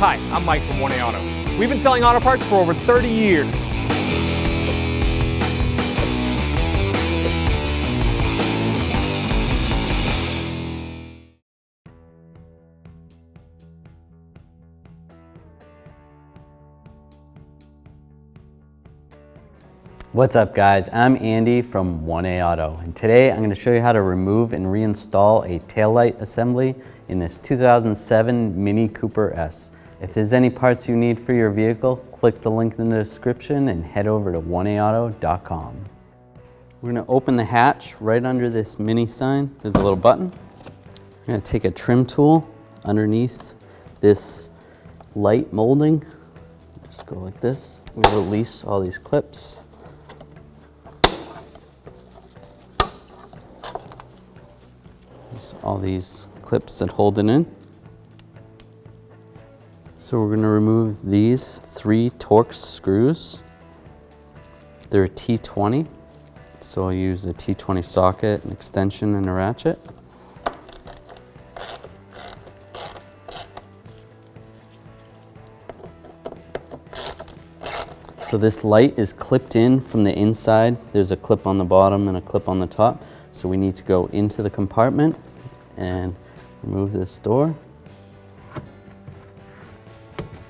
Hi, I'm Mike from 1A Auto. We've been selling auto parts for over 30 years. What's up guys, I'm Andy from 1A Auto, and today I'm going to show you how to remove and reinstall a taillight assembly in this 2007 Mini Cooper S. If there's any parts you need for your vehicle, click the link in the description and head over to 1aauto.com. We're going to open the hatch right under this Mini sign. There's a little button. I'm going to take a trim tool underneath this light molding. Just go like this. We'll release all these clips. All these clips that hold it in. So we're going to remove these 3 torx screws. They're a T20, so I'll use a T20 socket, an extension, and a ratchet. So this light is clipped in from the inside. There's a clip on the bottom and a clip on the top. So we need to go into the compartment and remove this door.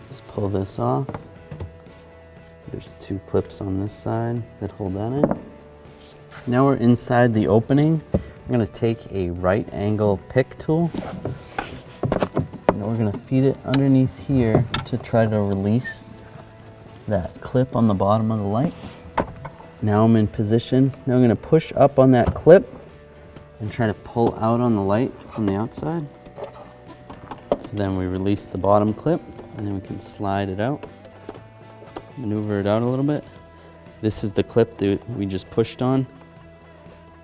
Just pull this off. There's 2 clips on this side that hold that in. Now we're inside the opening. I'm going to take a right angle pick tool. And we're going to feed it underneath here to try to release that clip on the bottom of the light. Now I'm in position. Now I'm going to push up on that clip and try to pull out on the light from the outside. So then we release the bottom clip and then we can slide it out, maneuver it out a little bit. This is the clip that we just pushed on.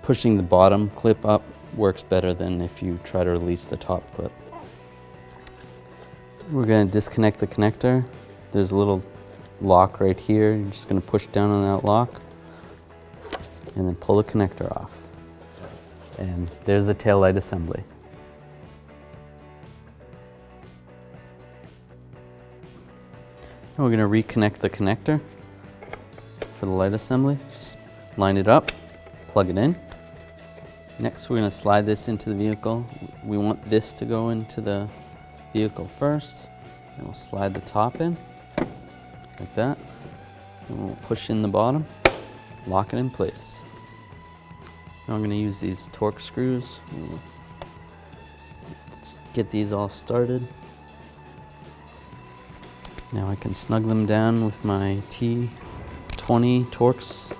Pushing the bottom clip up works better than if you try to release the top clip. We're going to disconnect the connector. There's a little lock right here. You're just going to push down on that lock and then pull the connector off. And there's the taillight assembly. Now we're going to reconnect the connector for the light assembly. Just line it up, plug it in. Next we're going to slide this into the vehicle. We want this to go into the vehicle first. And we'll slide the top in, like that. And we'll push in the bottom, lock it in place. Now I'm going to use these torx screws. Let's get these all started. Now I can snug them down with my T20 torx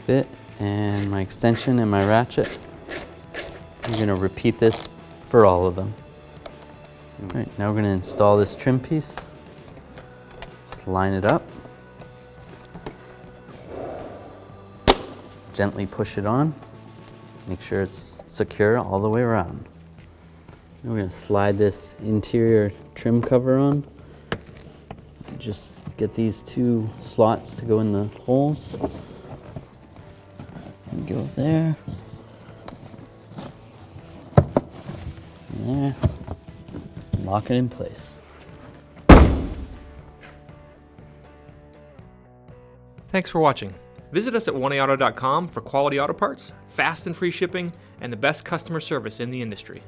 bit and my extension and my ratchet. I'm going to repeat this for all of them. All right, now we're going to install this trim piece. Just line it up. Gently push it on. Make sure it's secure all the way around. Now we're going to slide this interior trim cover on. Just get these 2 slots to go in the holes. And go there. And there. Lock it in place. Thanks for watching. Visit us at 1aauto.com for quality auto parts, fast and free shipping, and the best customer service in the industry.